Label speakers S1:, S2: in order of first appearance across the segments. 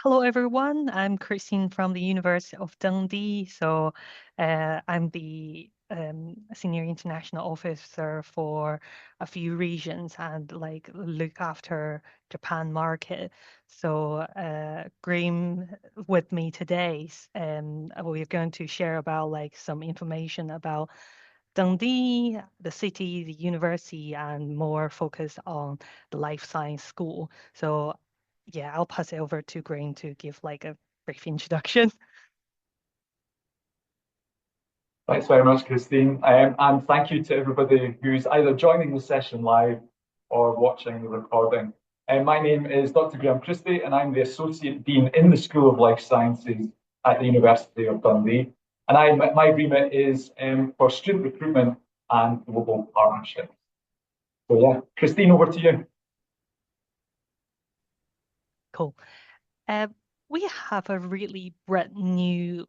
S1: Hello, everyone. I'm Christine from the University of Dundee. I'm the senior international officer for a few regions and look after Japan market. Graham with me today, we're going to share about some information about Dundee, the city, the university, and more focused on the life science school. Yeah, I'll pass it over to Green to give a brief introduction.
S2: Thanks very much, Christine. And thank you to everybody who's either joining the session live or watching the recording. My name is Dr. Graham Christie, and I'm the Associate Dean in the School of Life Sciences at the University of Dundee. And my remit is for student recruitment and global partnerships. So yeah, Christine, over to you.
S1: Cool. We have a really brand new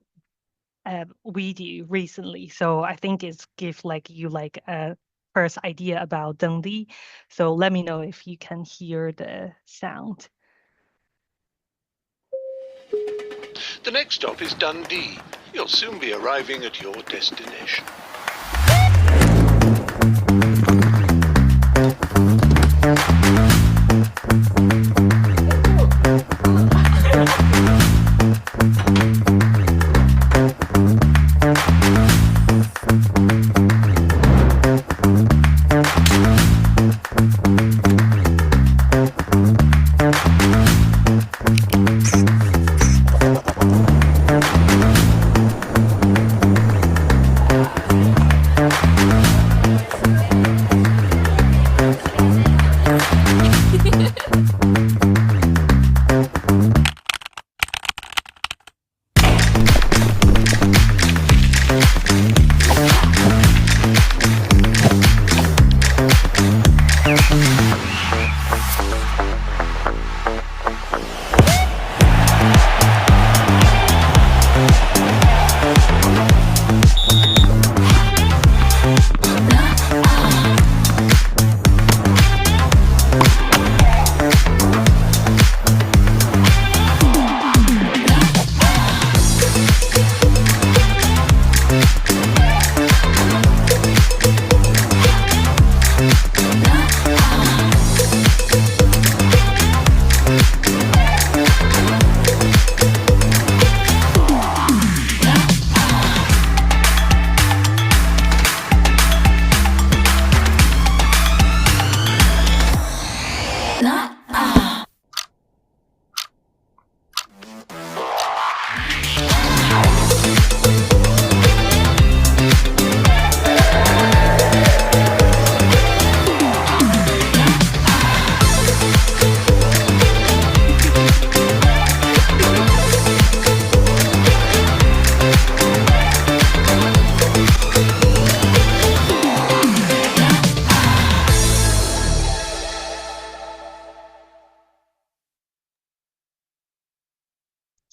S1: video recently, so I think it's give you a first idea about Dundee. So let me know if you can hear the sound.
S3: The next stop is Dundee. You'll soon be arriving at your destination.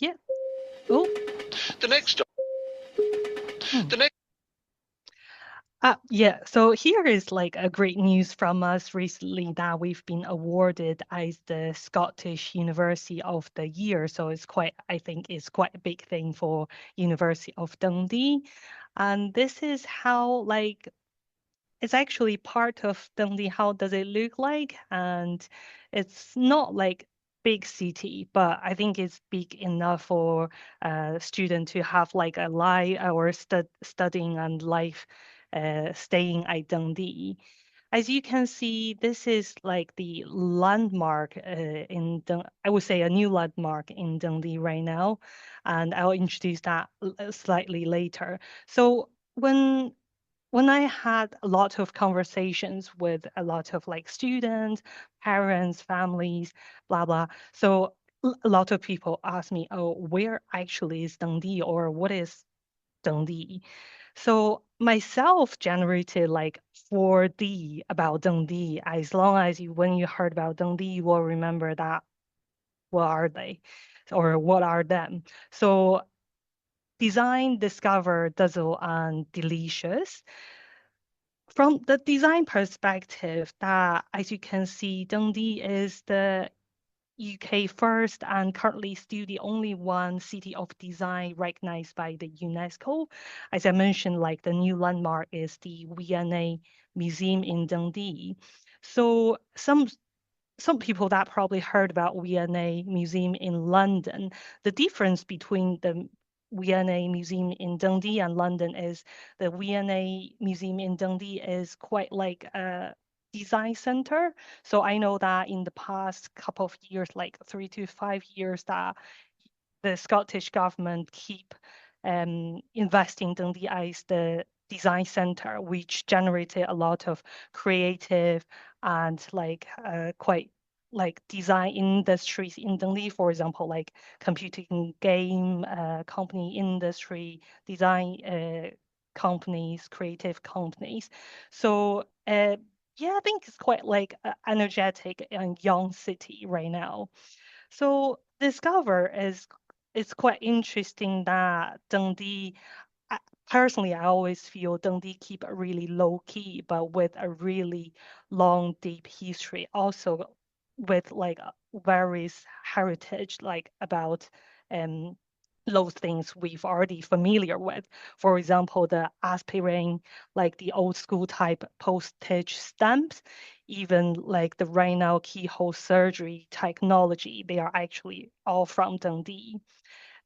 S1: Yeah. Oh.
S3: The next stop.
S1: Yeah, so here is a great news from us recently that we've been awarded as the Scottish University of the Year. So I think it's quite a big thing for University of Dundee. And this is how it's actually part of Dundee. How does it look like? And it's not big city, but I think it's big enough for a student to have a life or studying and life staying at Dundee. As you can see, this is the landmark I would say a new landmark in Dundee right now, and I'll introduce that slightly later. So when I had a lot of conversations with a lot of students, parents, families, blah, blah. So a lot of people ask me, oh, where actually is Dundee, or what is Dundee? So myself generated 4D about Dundee. As long as when you heard about Dundee, you will remember that what are they or what are them. So design, discover, dazzle, and delicious. From the design perspective, that as you can see, Dundee is the UK first and currently still the only one city of design recognized by the UNESCO. As I mentioned, like the new landmark is the V&A Museum in Dundee. So some people that probably heard about V&A Museum in London. The difference between the V&A Museum in Dundee and London is the V&A Museum in Dundee is quite like a design center. So I know that in the past couple of years, like 3 to 5 years, that the Scottish government keep investing Dundee as the design center, which generated a lot of creative and like quite like design industries in Dundee, for example, like computing game company industry, design companies, creative companies. So yeah, I think it's quite like energetic and young city right now. So discover is it's quite interesting that Dundee. Personally, I always feel Dundee keep a really low key, but with a really long, deep history. Also, with like various heritage, like about um those things we've already familiar with. For example, the aspirin, like the old school type postage stamps, even like the right now keyhole surgery technology, they are actually all from Dundee.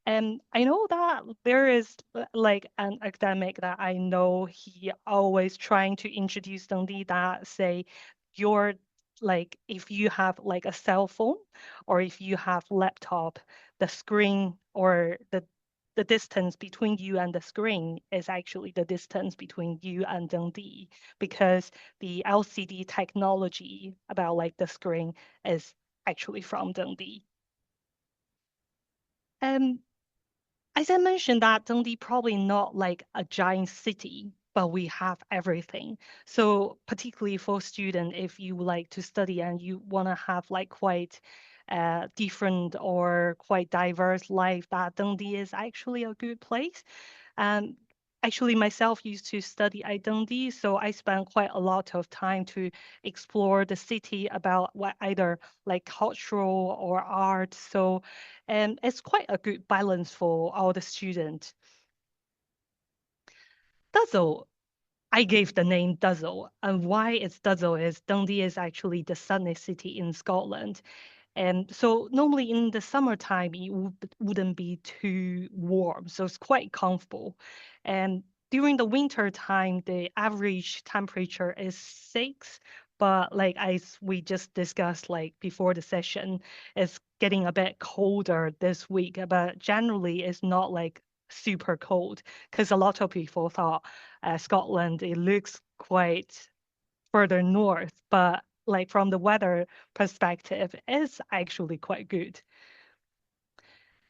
S1: And I know that there is like an academic that I know he always trying to introduce Dundee that say your like if you have like a cell phone or if you have laptop, the screen or the distance between you and the screen is actually the distance between you and Dundee because the LCD technology about like the screen is actually from Dundee. Um, as I mentioned that Dundee probably not like a giant city, but we have everything. So particularly for student, if you like to study and you want to have like quite different or quite diverse life, that Dundee is actually a good place. And actually myself used to study at Dundee, so I spent quite a lot of time to explore the city about what either like cultural or art. So and it's quite a good balance for all the students. Duzzle, I gave the name Duzzle, and why it's Duzzle is Dundee is actually the sunniest city in Scotland. And so normally in the summertime, it wouldn't be too warm, so it's quite comfortable. And during the winter time, the average temperature is 6, but like as we just discussed like before the session, it's getting a bit colder this week, but generally it's not like super cold because a lot of people thought Scotland, it looks quite further north, but like from the weather perspective, it's actually quite good.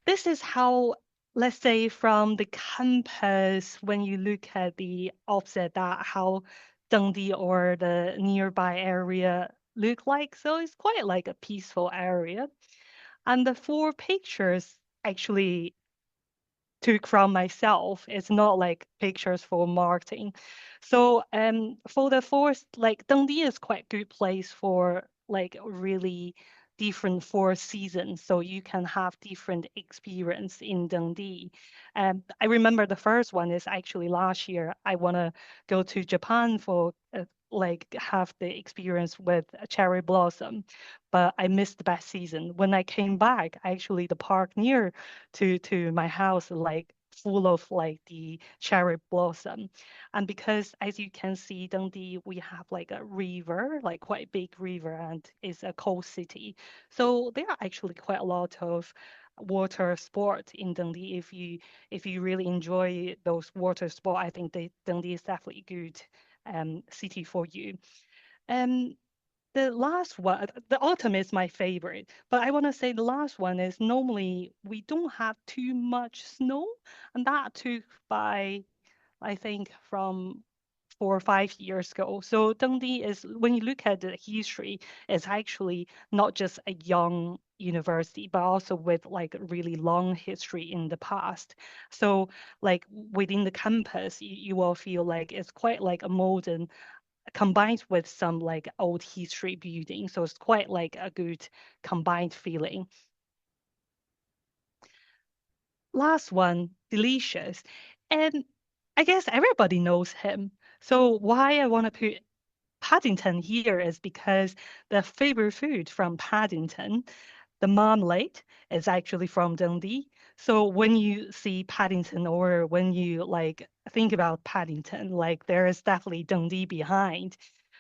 S1: This is how, let's say, from the campus, when you look at the opposite, that how Dundee or the nearby area look like. So it's quite like a peaceful area. And the 4 pictures actually took from myself. It's not like pictures for marketing. So for the fourth, like Dundee is quite good place for like really different 4 seasons. So you can have different experience in Dundee. I remember the first one is actually last year. I want to go to Japan for like have the experience with a cherry blossom, but I missed the best season. When I came back, actually the park near to my house like full of like the cherry blossom. And because as you can see, Dundee, we have like a river, like quite big river, and it's a cold city. So there are actually quite a lot of water sport in Dundee. If you really enjoy those water sport, I think Dundee is definitely a good city for you. Um, the last one, the autumn is my favorite, but I want to say the last one is normally we don't have too much snow, and that took by, I think, from 4 or 5 years ago. So Dundee is, when you look at the history, it's actually not just a young university, but also with like really long history in the past. So like within the campus, you will feel like it's quite like a modern combined with some like old history building. So it's quite like a good combined feeling. Last one, delicious. And I guess everybody knows him. So why I want to put Paddington here is because the favorite food from Paddington, the marmalade, is actually from Dundee. So when you see Paddington or when you like think about Paddington, like there is definitely Dundee behind.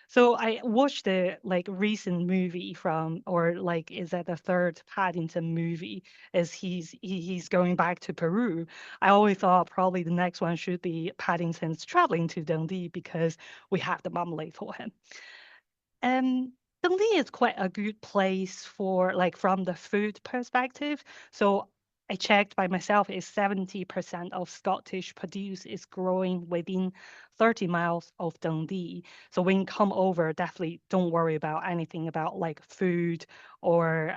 S1: So I watched the like recent movie from, or like is that the third Paddington movie? Is he's going back to Peru? I always thought probably the next one should be Paddington's traveling to Dundee because we have the marmalade for him. Dundee is quite a good place for like from the food perspective. So I checked by myself, is 70% of Scottish produce is growing within 30 miles of Dundee. So when you come over, definitely don't worry about anything about like food or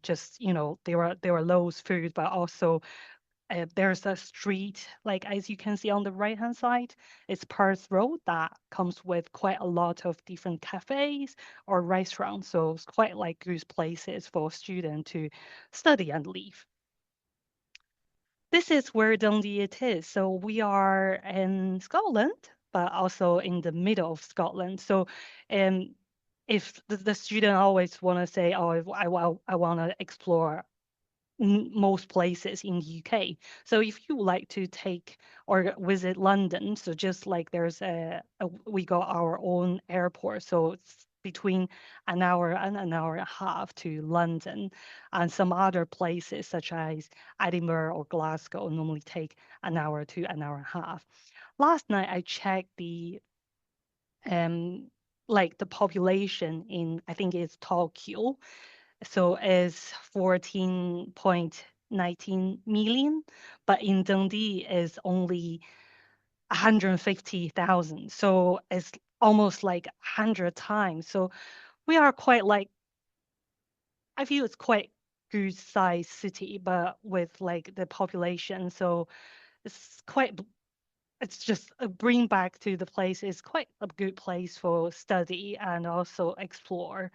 S1: just, you know, there are loads food, but also there's a street, like as you can see on the right-hand side, it's Perth Road that comes with quite a lot of different cafes or restaurants. So it's quite like good places for students to study and live. This is where Dundee it is. So we are in Scotland, but also in the middle of Scotland. So if the student always want to say, oh, I want to explore most places in the UK. So if you like to take or visit London, so just like there's we got our own airport, so it's between an hour and an hour and a half to London, and some other places such as Edinburgh or Glasgow normally take an hour to an hour and a half. Last night I checked the like the population in, I think it's Tokyo, so is 14.19 million, but in Dundee is only 150,000. So it's almost like 100 times. So we are quite like, I feel it's quite good sized city, but with like the population. So it's quite, it's just bring back to the place is quite a good place for study and also explore.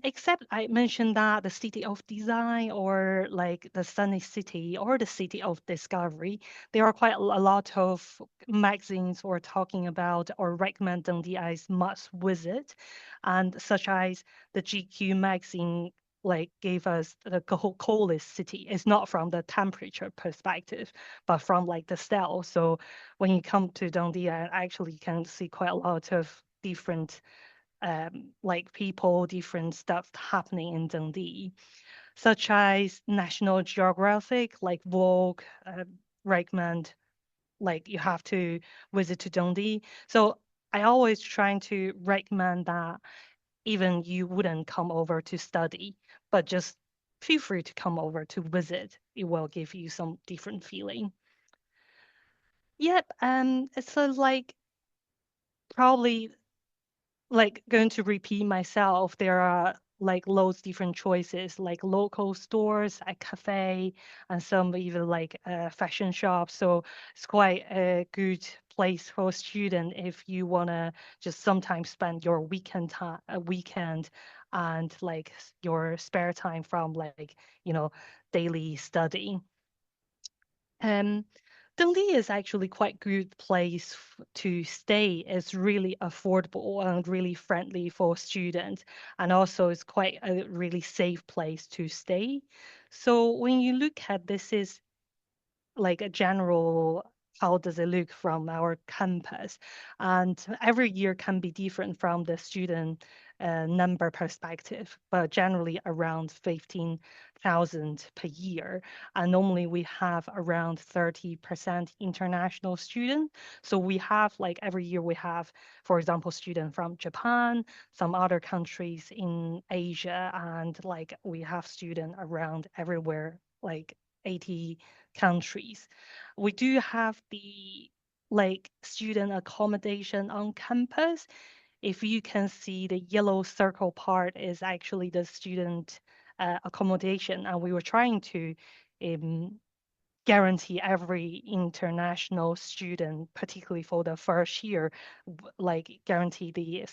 S1: Except I mentioned that the city of design or like the sunny city or the city of discovery, there are quite a lot of magazines or talking about or recommend Dundee as must visit, and such as the GQ magazine like gave us the coldest city. It's not from the temperature perspective, but from like the style. So when you come to Dundee, I actually can see quite a lot of different like people, different stuff happening in Dundee, such as National Geographic, like Vogue, recommend like you have to visit to Dundee. So I always trying to recommend that even you wouldn't come over to study, but just feel free to come over to visit. It will give you some different feeling. Yep, it's like probably like going to repeat myself, there are like loads different choices, like local stores, a cafe, and some even like fashion shops. So it's quite a good place for a student if you wanna just sometimes spend your weekend time, a weekend, and like your spare time from like daily studying. Um, Dundee is actually quite good place to stay. It's really affordable and really friendly for students, and also it's quite a really safe place to stay. So when you look at this is like a general, how does it look from our campus? And every year can be different from the student number perspective, but generally around 15,000 per year. And normally we have around 30% international student. So we have like every year we have, for example, students from Japan, some other countries in Asia, and like we have students around everywhere, like 80 countries. We do have the like student accommodation on campus. If you can see, the yellow circle part is actually the student accommodation, and we were trying to um, guarantee every international student, particularly for the first year, like guarantee the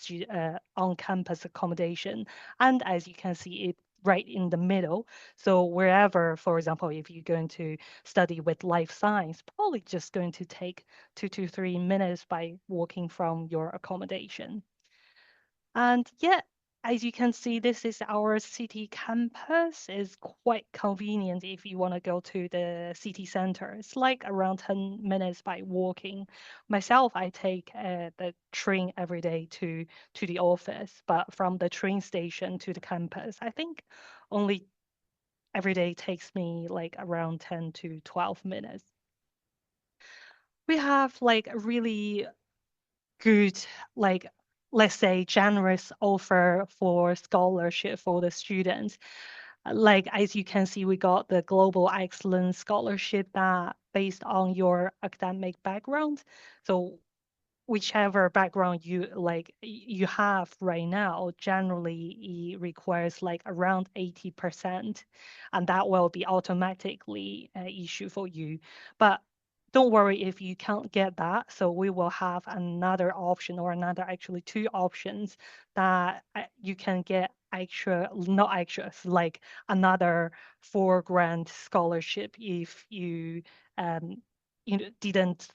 S1: on-campus accommodation. And as you can see, it right in the middle. So wherever, for example, if you're going to study with life science, probably just going to take 2 to 3 minutes by walking from your accommodation. And yeah, as you can see, this is our city campus. It's quite convenient if you want to go to the city center. It's like around 10 minutes by walking. Myself, I take the train every day to the office, but from the train station to the campus, I think only every day takes me like around 10 to 12 minutes. We have like a really good, like, let's say, generous offer for scholarship for the students. Like, as you can see, we got the Global Excellence Scholarship that based on your academic background. So whichever background you have right now, generally it requires like around 80%, and that will be automatically issued for you. But don't worry if you can't get that. So we will have another option, or actually two options that you can get like another 4 grand scholarship if you didn't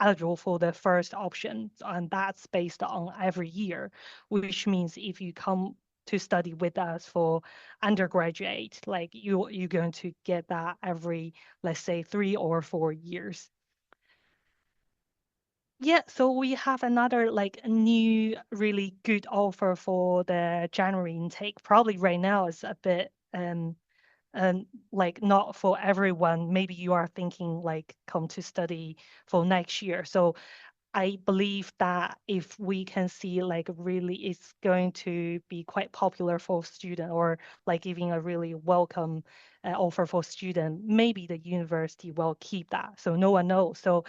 S1: eligible for the first option, and that's based on every year, which means if you come to study with us for undergraduate, like you're going to get that every, let's say, 3 or 4 years. Yeah, so we have another like new really good offer for the January intake. Probably right now is a bit like not for everyone. Maybe you are thinking like come to study for next year. So I believe that if we can see like really it's going to be quite popular for student, or like giving a really welcome offer for student, maybe the university will keep that. So no one knows. So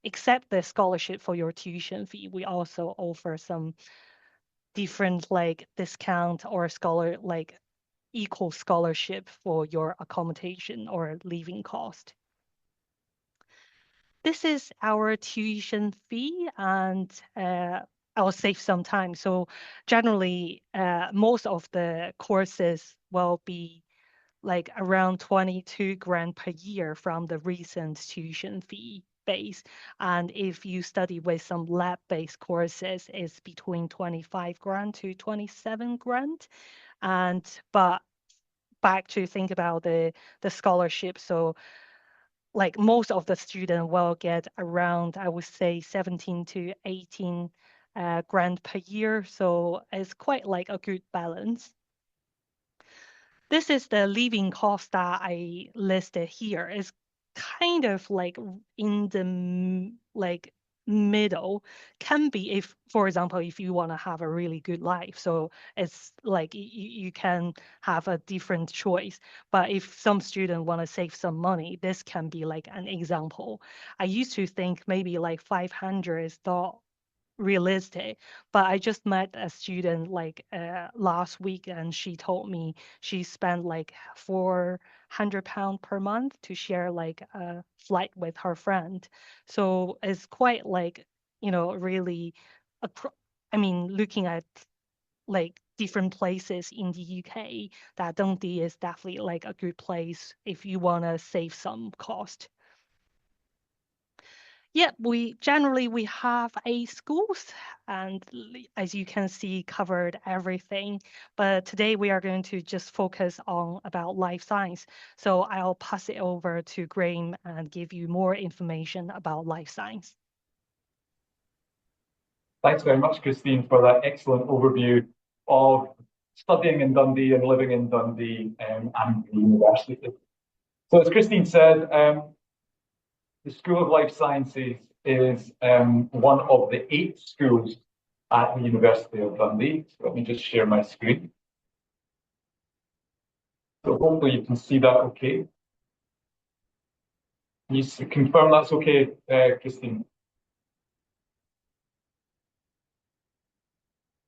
S1: except the scholarship for your tuition fee, we also offer some different like discount or equal scholarship for your accommodation or living cost. This is our tuition fee, and I'll save some time. So generally, most of the courses will be like around 22 grand per year from the recent tuition fee base. And if you study with some lab-based courses, it's between 25 grand to 27 grand. But back to think about the scholarship. So like most of the students will get around, I would say, 17 to 18 grand per year. So it's quite like a good balance. This is the living cost that I listed here. It's kind of like in the like middle, can be if, for example, if you want to have a really good life. So it's like you can have a different choice. But if some student want to save some money, this can be like an example. I used to think maybe like 500 is not realistic, but I just met a student like last week, and she told me she spent like £400 per month to share like a flight with her friend. So it's quite like, really I mean, looking at like different places in the UK, that Dundee is definitely like a good place if you want to save some cost. Yeah, we have 8 schools, and as you can see, covered everything. But today we are going to just focus on about life science. So I'll pass it over to Graham and give you more information about life science.
S2: Thanks very much, Christine, for that excellent overview of studying in Dundee and living in Dundee and the university. So as Christine said, the School of Life Sciences is one of the 8 schools at the University of Dundee. So let me just share my screen. So hopefully you can see that okay. Can you confirm that's okay, Christine?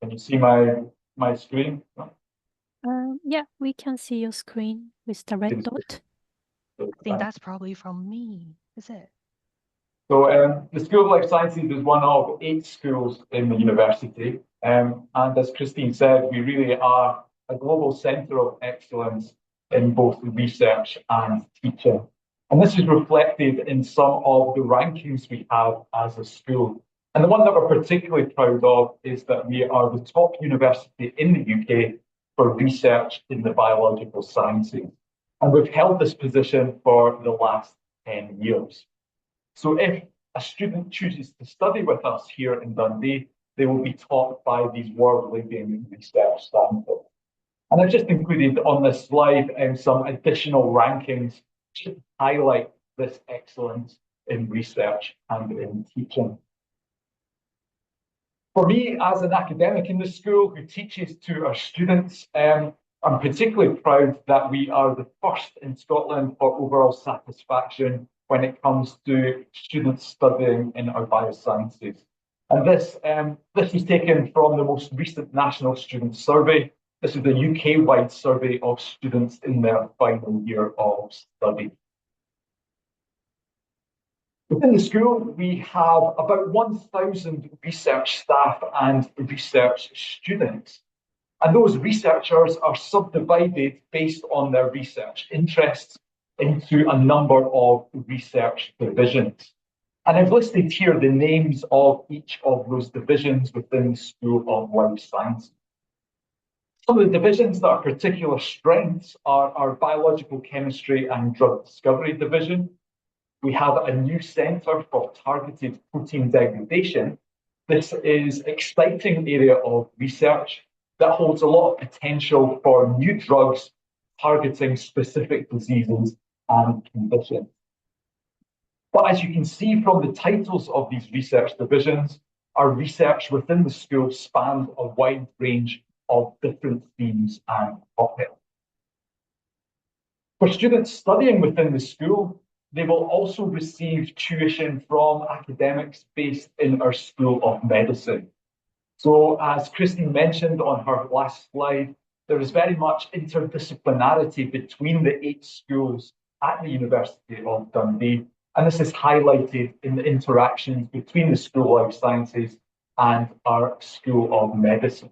S2: Can you see my screen?
S4: Yeah, we can see your screen with the red dot.
S1: I think that's probably from me, is it?
S2: So the School of Life Sciences is one of 8 schools in the university. And as Christine said, we really are a global centre of excellence in both research and teaching. And this is reflected in some of the rankings we have as a school. And the one that we're particularly proud of is that we are the top university in the UK for research in the biological sciences. And we've held this position for the last 10 years. So if a student chooses to study with us here in Dundee, they will be taught by these world-leading research standards. And I've just included on this slide some additional rankings to highlight this excellence in research and in teaching. For me, as an academic in the school who teaches to our students, I'm particularly proud that we are the first in Scotland for overall satisfaction when it comes to students studying in our biosciences. And this was taken from the most recent National Student Survey. This is the UK-wide survey of students in their final year of study. Within the school, we have about 1,000 research staff and research students. And those researchers are subdivided based on their research interests into a number of research divisions. And I've listed here the names of each of those divisions within the School of Life Sciences. Some of the divisions that are particular strengths are our Biological Chemistry and Drug Discovery division. We have a new centre for targeted protein degradation. This is an exciting area of research that holds a lot of potential for new drugs targeting specific diseases and conditions. But as you can see from the titles of these research divisions, our research within the school spans a wide range of different themes and topics. For students studying within the school, they will also receive tuition from academics based in our School of Medicine. So as Christine mentioned on her last slide, there is very much interdisciplinarity between the 8 schools at the University of Dundee. And this is highlighted in the interactions between the School of Life Sciences and our School of Medicine.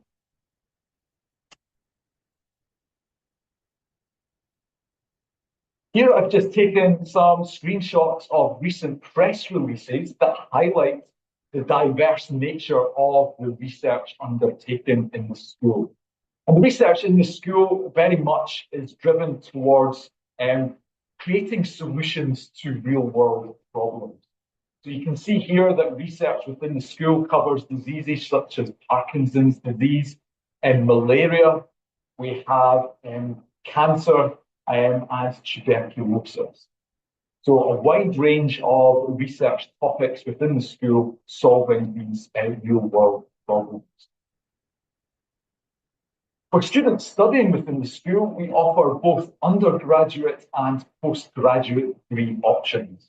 S2: Here I've just taken some screenshots of recent press releases that highlight the diverse nature of the research undertaken in the school. And the research in the school very much is driven towards creating solutions to real-world problems. So you can see here that research within the school covers diseases such as Parkinson's disease and malaria. We have cancer and tuberculosis. So a wide range of research topics within the school solving these real-world problems. For students studying within the school, we offer both undergraduate and postgraduate degree options.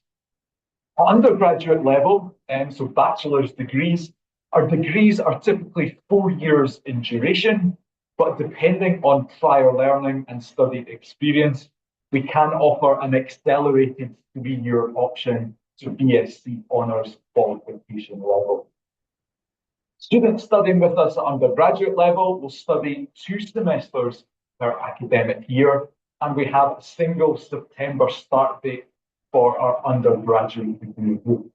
S2: At undergraduate level, so bachelor's degrees, our degrees are typically 4 years in duration, but depending on prior learning and study experience, we can offer an accelerated 3-year option to BSc Honours qualification level. Students studying with us at undergraduate level will study 2 semesters per academic year, and we have a single September start date for our undergraduate degree group.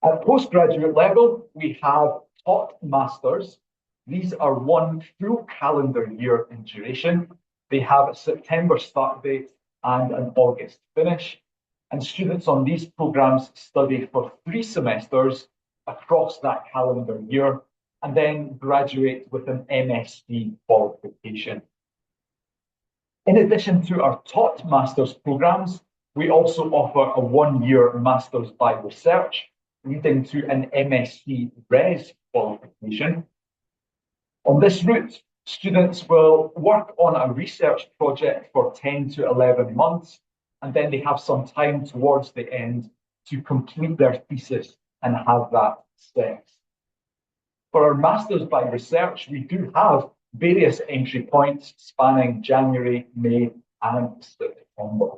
S2: At postgraduate level, we have taught masters. These are 1 full calendar year in duration. They have a September start date and an August finish. And students on these programs study for 3 semesters across that calendar year, and then graduate with an MSc qualification. In addition to our taught master's programs, we also offer a 1-year master's by research, leading to an MSc Res qualification. On this route, students will work on a research project for 10 to 11 months, and then they have some time towards the end to complete their thesis and have that set. For our Masters by Research, we do have various entry points spanning January, May, and September.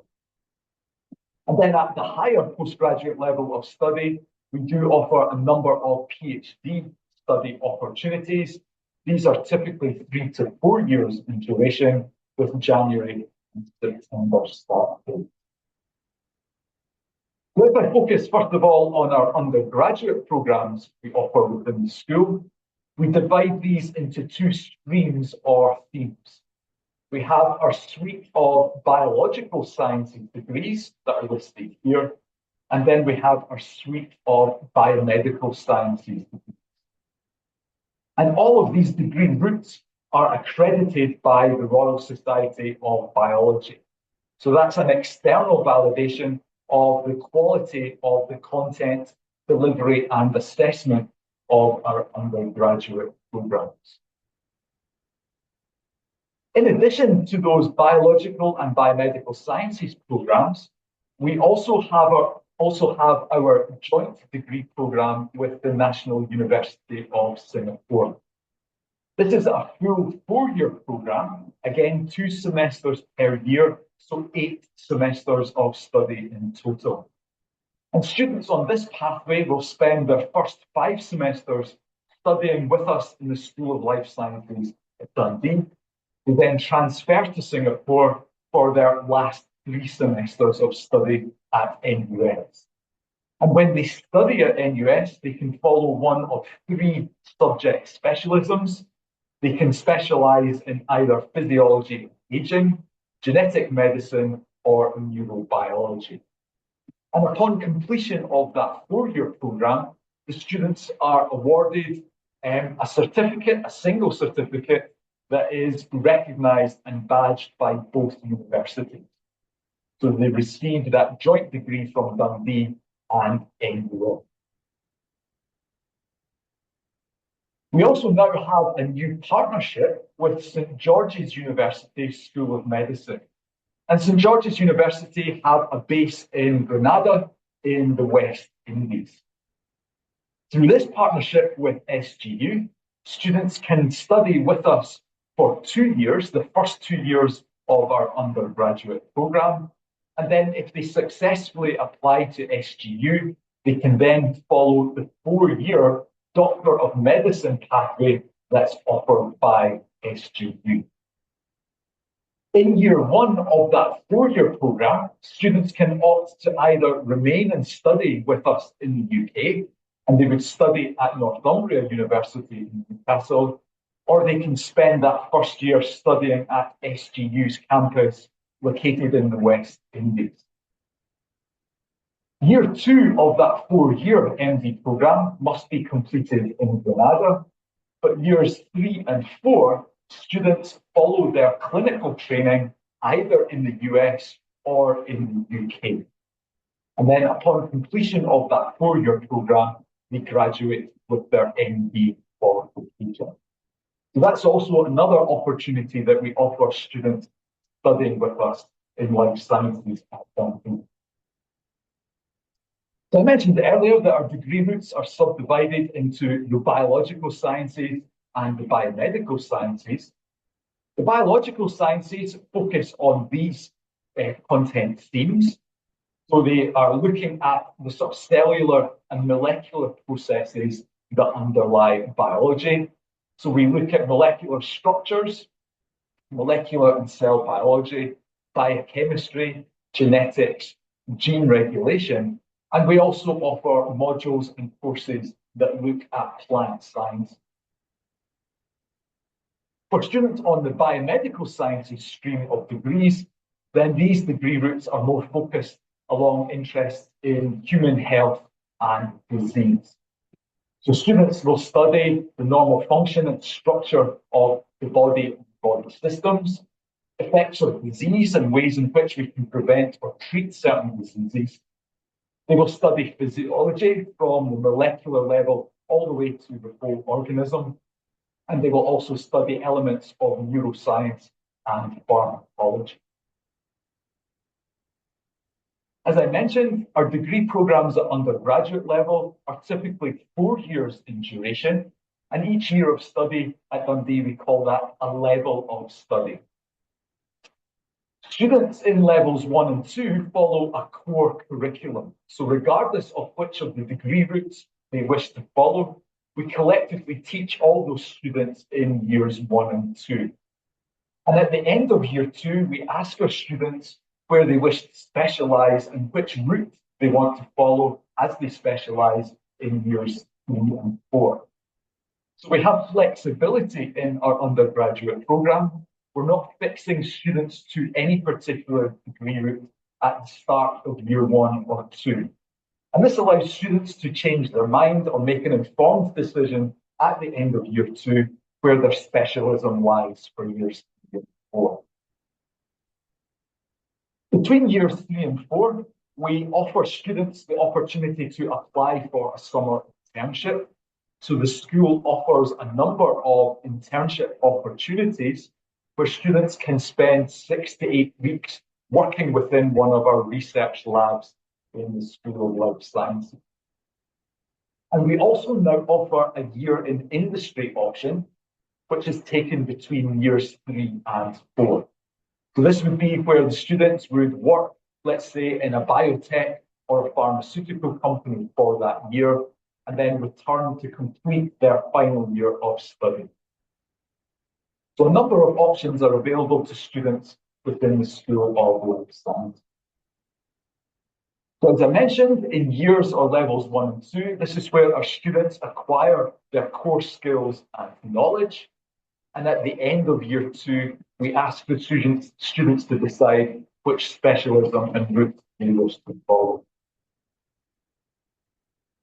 S2: And then at the higher postgraduate level of study, we do offer a number of PhD study opportunities. These are typically 3 to 4 years in duration, with January and September start dates. If I focus first of all on our undergraduate programs we offer within the school, we divide these into 2 streams or themes. We have our suite of biological sciences degrees that are listed here, and then we have our suite of biomedical sciences degrees. And all of these degree routes are accredited by the Royal Society of Biology. So that's an external validation of the quality of the content, delivery, and assessment of our undergraduate programs. In addition to those biological and biomedical sciences programs, we also have our joint degree program with the National University of Singapore. This is a full 4-year program, again, 2 semesters per year, so 8 semesters of study in total. And students on this pathway will spend their first 5 semesters studying with us in the School of Life Sciences at Dundee. They then transfer to Singapore for their last 3 semesters of study at NUS. And when they study at NUS, they can follow one of 3 subject specialisms. They can specialise in either physiology, aging, genetic medicine, or neurobiology. And upon completion of that 4-year programme, the students are awarded a certificate, a single certificate, that is recognised and badged by both universities. So they received that joint degree from Dundee and NUS. We also now have a new partnership with St George's University School of Medicine. And St George's University have a base in Grenada in the West Indies. Through this partnership with SGU, students can study with us for 2 years, the first 2 years of our undergraduate programme. And then if they successfully apply to SGU, they can then follow the 4-year Doctor of Medicine pathway that's offered by SGU. In year 1 of that 4-year programme, students can opt to either remain and study with us in the UK, and they would study at Northumbria University in Newcastle, or they can spend that first year studying at SGU's campus located in the West Indies. Year 2 of that 4-year MD programme must be completed in Grenada, but years 3 and 4, students follow their clinical training either in the US or in the UK. And then upon completion of that 4-year programme, they graduate with their MD qualification. So that's also another opportunity that we offer students studying with us in life sciences at Dundee. So I mentioned earlier that our degree routes are subdivided into the biological sciences and the biomedical sciences. The biological sciences focus on these content themes. So they are looking at the sort of cellular and molecular processes that underlie biology. So we look at molecular structures, molecular and cell biology, biochemistry, genetics, gene regulation, and we also offer modules and courses that look at plant science. For students on the biomedical sciences stream of degrees, then these degree routes are more focused along interests in human health and disease. So students will study the normal function and structure of the body and body systems, effects of disease and ways in which we can prevent or treat certain diseases. They will study physiology from the molecular level all the way to the whole organism. And they will also study elements of neuroscience and pharmacology. As I mentioned, our degree programs at undergraduate level are typically 4 years in duration, and each year of study at Dundee, we call that a level of study. Students in levels 1 and 2 follow a core curriculum. So regardless of which of the degree routes they wish to follow, we collectively teach all those students in years 1 and 2. And at the end of year 2, we ask our students where they wish to specialise and which route they want to follow as they specialise in years 3 and 4. So we have flexibility in our undergraduate programme. We're not fixing students to any particular degree route at the start of year 1 or 2. And this allows students to change their mind or make an informed decision at the end of year 2 where their specialism lies for years 3 and 4. Between years 3 and 4, we offer students the opportunity to apply for a summer internship. So the school offers a number of internship opportunities where students can spend 6 to 8 weeks working within one of our research labs in the School of Life Sciences. And we also now offer a year in industry option, which is taken between years 3 and 4. So this would be where the students would work, let's say, in a biotech or a pharmaceutical company for that year, and then return to complete their final year of study. So a number of options are available to students within the School of Life Sciences. So as I mentioned, in years or levels 1 and 2, this is where our students acquire their core skills and knowledge. And at the end of year 2, we ask the students to decide which specialism and route they wish to follow.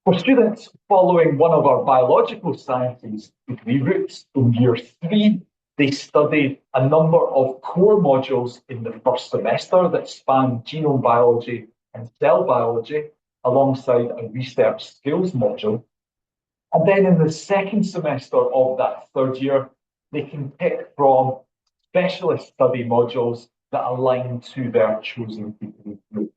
S2: For students following one of our biological sciences degree routes in year 3, they study a number of core modules in the first semester that span genome biology and cell biology, alongside a research skills module. And then in the second semester of that third year, they can pick from specialist study modules that align to their chosen degree route.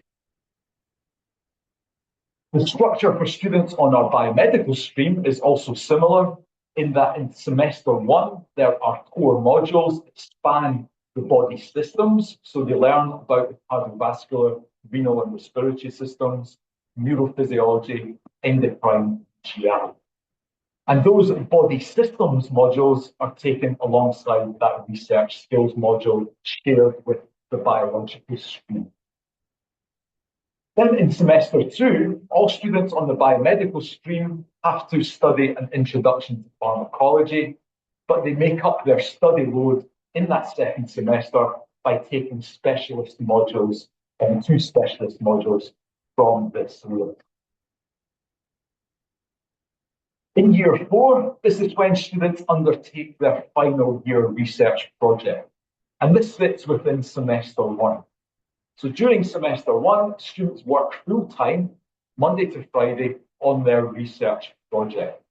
S2: The structure for students on our biomedical stream is also similar, in that in semester 1, there are core modules that span the body systems. So they learn about the cardiovascular, renal and respiratory systems, neurophysiology, endocrine, GI. And those body systems modules are taken alongside that research skills module shared with the biological stream. Then in semester 2, all students on the biomedical stream have to study an introduction to pharmacology, but they make up their study load in that second semester by taking specialist modules, and 2 specialist modules from this load. In year 4, this is when students undertake their final year research project, and this fits within semester 1. So during semester 1, students work full-time, Monday to Friday, on their research project.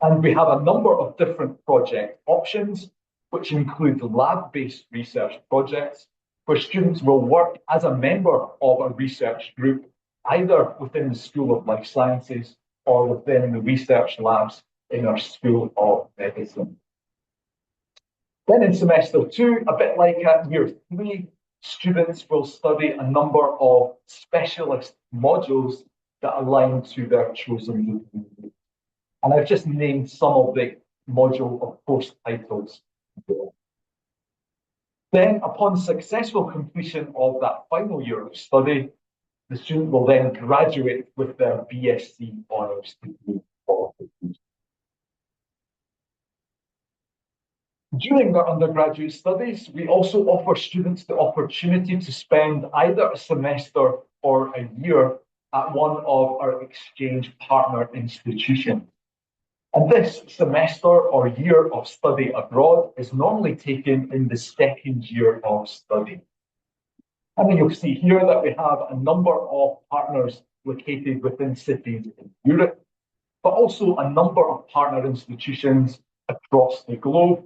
S2: And we have a number of different project options, which include lab-based research projects, where students will work as a member of a research group, either within the School of Life Sciences or within the research labs in our School of Medicine. Then in semester 2, a bit like at year 3, students will study a number of specialist modules that align to their chosen degree. And I've just named some of the module or course titles there. Then, upon successful completion of that final year of study, the student will then graduate with their BSc honours degree qualification. During their undergraduate studies, we also offer students the opportunity to spend either a semester or a year at one of our exchange partner institutions. And this semester or year of study abroad is normally taken in the second year of study. And then you'll see here that we have a number of partners located within cities in Europe, but also a number of partner institutions across the globe,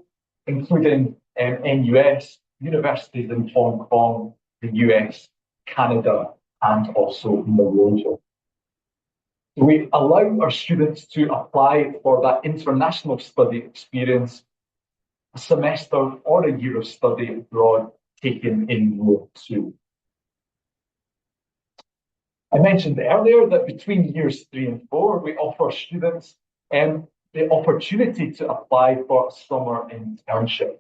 S2: including NUS, universities in Hong Kong, the US, Canada, and also Malaysia. We allow our students to apply for that international study experience, a semester or a year of study abroad, taken in year 2. I mentioned earlier that between years 3 and 4, we offer students the opportunity to apply for a summer internship.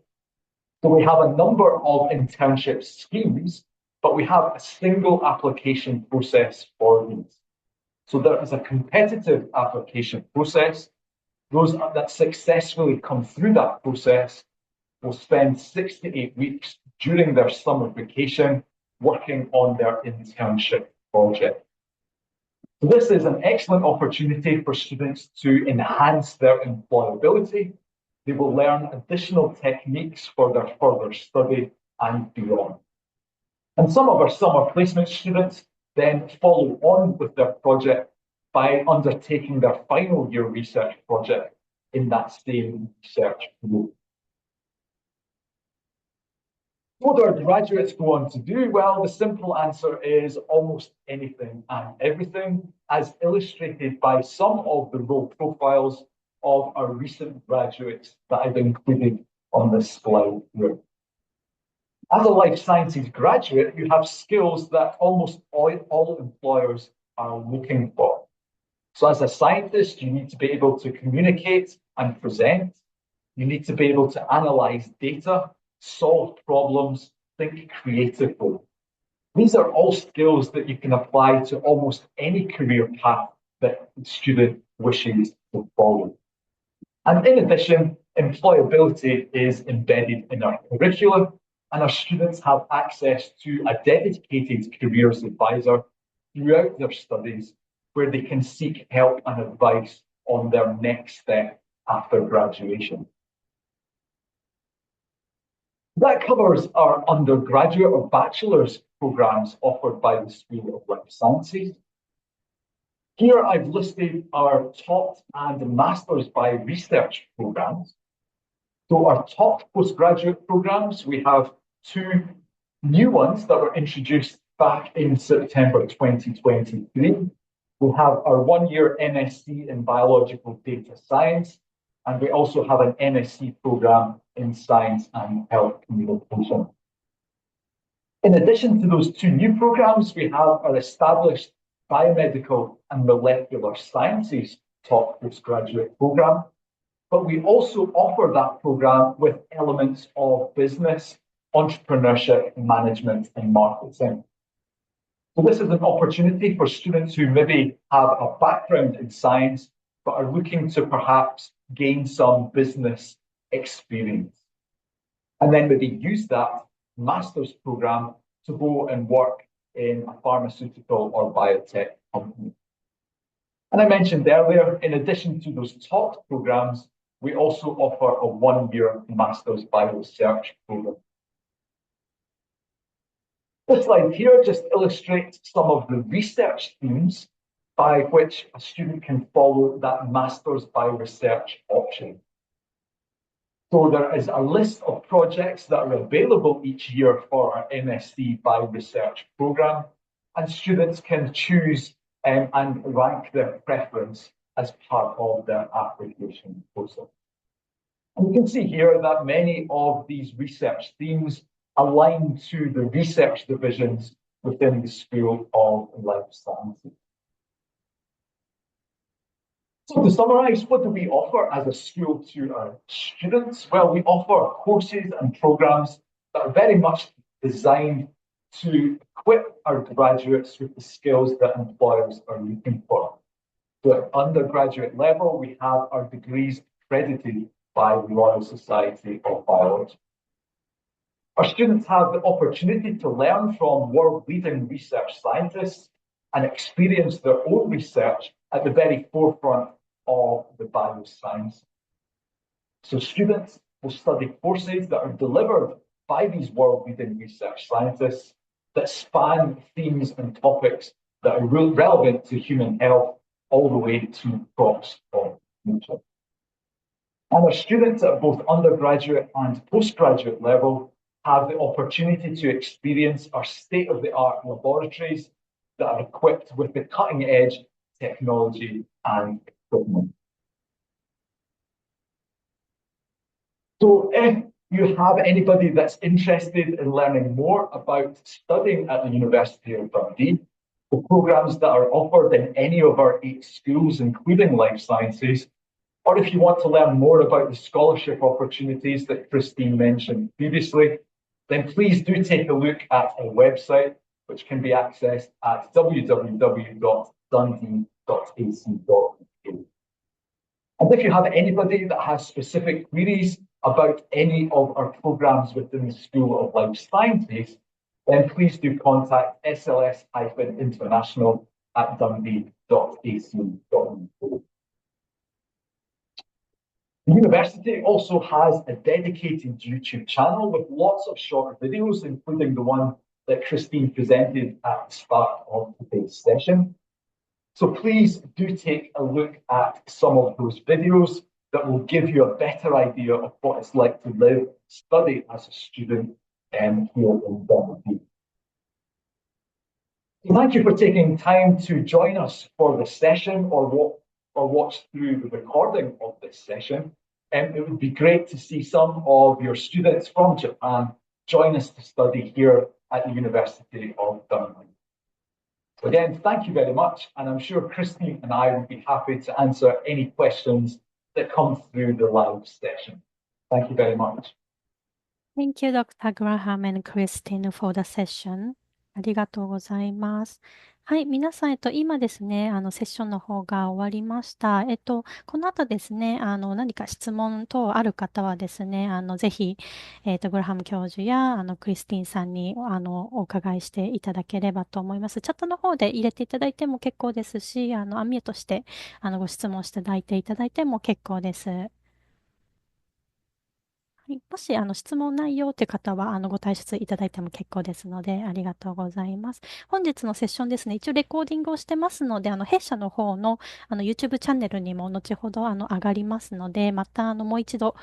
S2: So we have a number of internship schemes, but we have a single application process for these. So there is a competitive application process. Those that successfully come through that process will spend 6 to 8 weeks during their summer vacation working on their internship project. So this is an excellent opportunity for students to enhance their employability. They will learn additional techniques for their further study and beyond. And some of our summer placement students then follow on with their project by undertaking their final year research project in that same research group. What do our graduates go on to do? Well, the simple answer is almost anything and everything, as illustrated by some of the role profiles of our recent graduates that I've included on this slide here. As a life sciences graduate, you have skills that almost all employers are looking for. So as a scientist, you need to be able to communicate and present. You need to be able to analyze data, solve problems, think creatively. These are all skills that you can apply to almost any career path that the student wishes to follow. And in addition, employability is embedded in our curriculum, and our students have access to a dedicated careers advisor throughout their studies, where they can seek help and advice on their next step after graduation. That covers our undergraduate or bachelor's programs offered by the School of Life Sciences. Here I've listed our taught and Masters by Research programs. So our taught postgraduate programs, we have 2 new ones that were introduced back in September 2023. We have our 1-year MSc in Biological Data Science, and we also have an MSc program in Science and Health Communication. In addition to those 2 new programs, we have our established Biomedical and Molecular Sciences taught postgraduate program, but we also offer that program with elements of business, entrepreneurship, management, and marketing. So this is an opportunity for students who maybe have a background in science, but are looking to perhaps gain some business experience. And then maybe use that master's program to go and work in a pharmaceutical or biotech company. And I mentioned earlier, in addition to those taught programs, we also offer a 1-year Master's by Research program. This slide here just illustrates some of the research themes by which a student can follow that Master's by Research option. So there is a list of projects that are available each year for our MSc by Research program, and students can choose and rank their preference as part of their application process. And you can see here that many of these research themes align to the research divisions within the School of Life Sciences. So to summarise, what do we offer as a school to our students? Well, we offer courses and programmes that are very much designed to equip our graduates with the skills that employers are looking for. So at undergraduate level, we have our degrees accredited by the Royal Society of Biology. Our students have the opportunity to learn from world-leading research scientists and experience their own research at the very forefront of the bioscience. So students will study courses that are delivered by these world-leading research scientists that span themes and topics that are relevant to human health all the way to crops of nature. And our students at both undergraduate and postgraduate level have the opportunity to experience our state-of-the-art laboratories that are equipped with the cutting-edge technology and equipment. So if you have anybody that's interested in learning more about studying at the University of Dundee, the programmes that are offered in any of our 8 schools, including life sciences, or if you want to learn more about the scholarship opportunities that Christine mentioned previously, then please do take a look at our website, which can be accessed at www.dundee.ac.uk. And if you have anybody that has specific queries about any of our programmes within the School of Life Sciences, then please do contact sls-international@dundee.ac.uk. The university also has a dedicated YouTube channel with lots of short videos, including the one that Christine presented at the start of today's session. So please do take a look at some of those videos that will give you a better idea of what it's like to live, study as a student here in Dundee. So thank you for taking time to join us for the session or watch through the recording of this session. It would be great to see some of your students from Japan join us to study here at the University of Dundee. So again, thank you very much, and I'm sure Christine and I will be happy to answer any questions that come through the live session. Thank you very much.
S4: Thank you, Dr. Graham and Christine, for the session. ありがとうございます。はい、皆さん、今ですね、セッションの方が終わりました。この後ですね、何か質問等ある方はですね、ぜひ、グラハム教授や、クリスティンさんに、お伺いしていただければと思います。チャットの方で入れていただいても結構ですし、アンミュートして、ご質問していただいても結構です。はい、もし質問ないよという方はご退出いただいても結構ですので、ありがとうございます。本日のセッションですね、一応レコーディングをしてますので、弊社の方のYouTube チャンネルにも後ほど上がりますので、またもう一度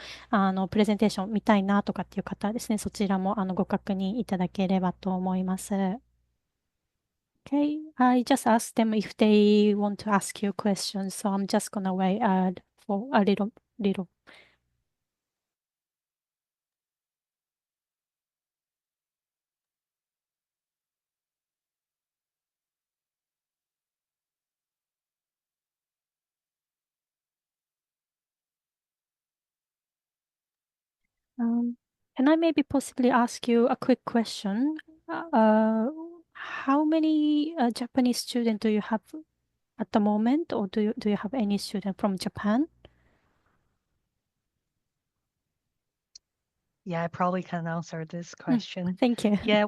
S4: プレゼンテーション見たいなとかっていう方はですね、そちらもご確認いただければと思います。Okay, I just asked them if they want to ask you questions, so I'm just gonna wait for a little. Can I maybe possibly ask you a quick question? How many Japanese students do you have at the moment, or do you have any student from Japan?
S1: Yeah, I probably can answer this question.
S4: Thank you.
S1: Yeah,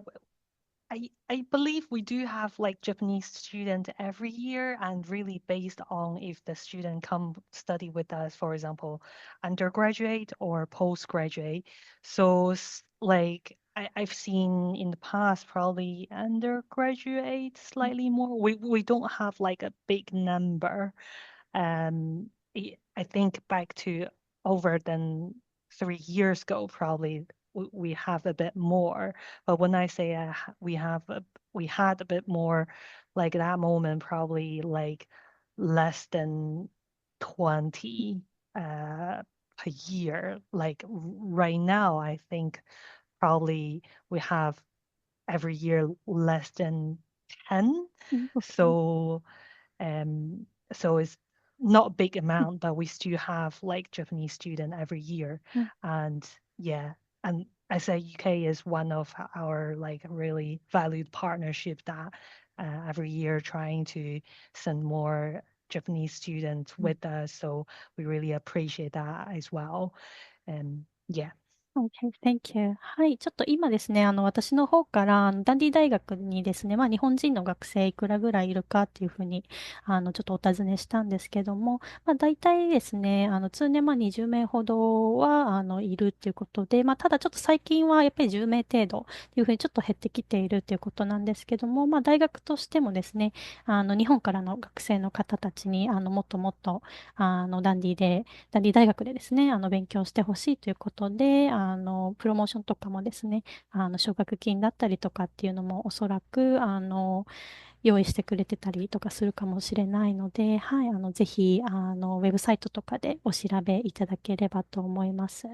S1: I believe we do have like Japanese student every year, and really based on if the student come study with us, for example, undergraduate or postgraduate. So like I've seen in the past probably undergraduate slightly more. We don't have like a big number. I think back to over than 3 years ago, probably we have a bit more. But when I say we had a bit more, like that moment, probably like less than 20 per year. Like right now, I think probably we have every year less than 10. So it's not a big amount, but we still have like Japanese student every year. And yeah, and I say UK is one of our like really valued partnership that every year trying to send more Japanese students with us. So we really appreciate that as well. Yeah.
S4: Okay, thank you. はい。ちょっと今ですね、私の方から、ダンディ大学にですね、日本人の学生いくらぐらいいるかっていうふうに、ちょっとお尋ねしたんですけども、大体ですね、通年、20名ほどは、いるっていうことで、ただちょっと最近はやっぱり10名程度っていうふうにちょっと減ってきているっていうことなんですけども、大学としてもですね、日本からの学生の方たちに、もっともっと、ダンディ大学でですね、勉強してほしいということで、プロモーションとかもですね、奨学金だったりとかっていうのもおそらく、用意してくれてたりとかするかもしれないので、はい、ぜひ、ウェブサイトとかでお調べいただければと思います。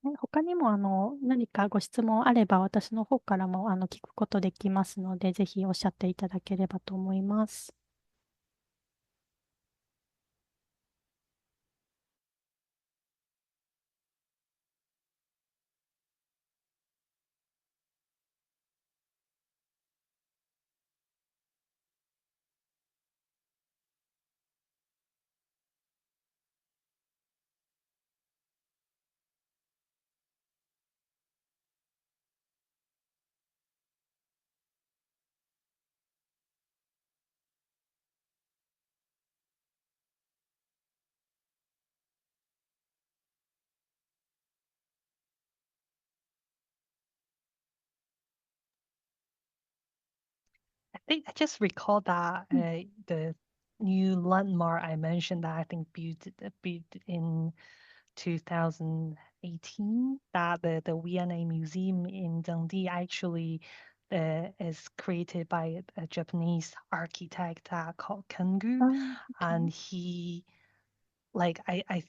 S4: ね他にも何かご質問あれば私の方からも聞くことできますので、ぜひおっしゃっていただければと思います。
S1: I think I just recall that the new landmark I mentioned that I think built in 2018, that the V&A Museum in Dundee actually is created by a Japanese architect called Kengu, and he like I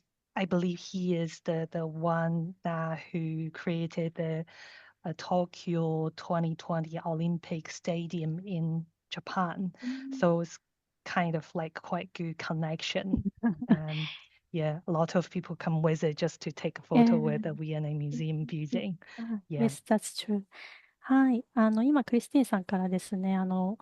S1: believe he is the one that who created the Tokyo 2020 Olympic Stadium in Japan. So it's kind of like quite good connection. And yeah, a lot of people come visit just to take a photo with the V&A Museum building. Yeah.
S4: Yes, that's true. はい。今、クリスティンさんからですね、ダン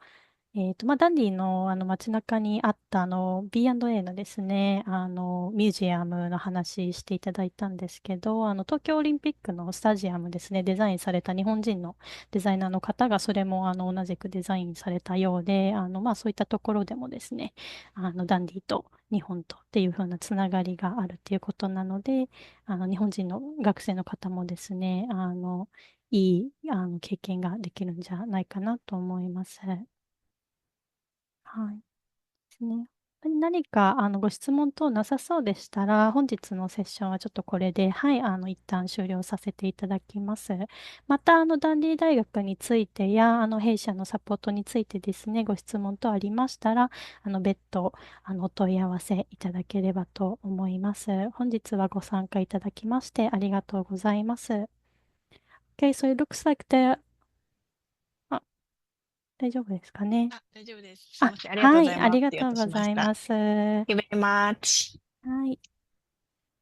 S4: ディの街中にあったB&A のですね、ミュージアムの話していただいたんですけど、東京オリンピックのスタジアムですね、デザインされた日本人のデザイナーの方が、それも同じくデザインされたようで、そういったところでもですね、ダンディと日本とっていう風なつながりがあるっていうことなので、日本人の学生の方もですね、いい、経験ができるんじゃないかなと思います。はい。ですね。何かご質問等なさそうでしたら、本日のセッションはちょっとこれで、はい、一旦終了させていただきます。また、ダンディ大学についてや、弊社のサポートについてですね、ご質問等ありましたら、別途、お問い合わせいただければと思います。本日はご参加いただきましてありがとうございます。Okay, so it looks likeあ、大丈夫ですかね。
S5: 大丈夫です。すいません。ありがとうございます。
S4: はい、ありがとうござい
S5: す。
S4: ます。は
S5: Thank you very much.
S4: い。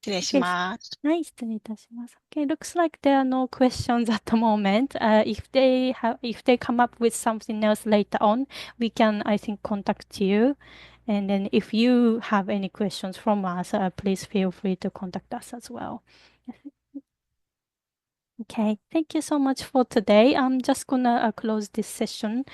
S5: 失礼します。
S4: はい、失礼いたします。Okay, looks like there are no questions at the moment. If they come up with something else later on, we can, I think, contact you. And then if you have any questions from us, please feel free to contact us as well. Okay, thank you so much for today. I'm just gonna close this session.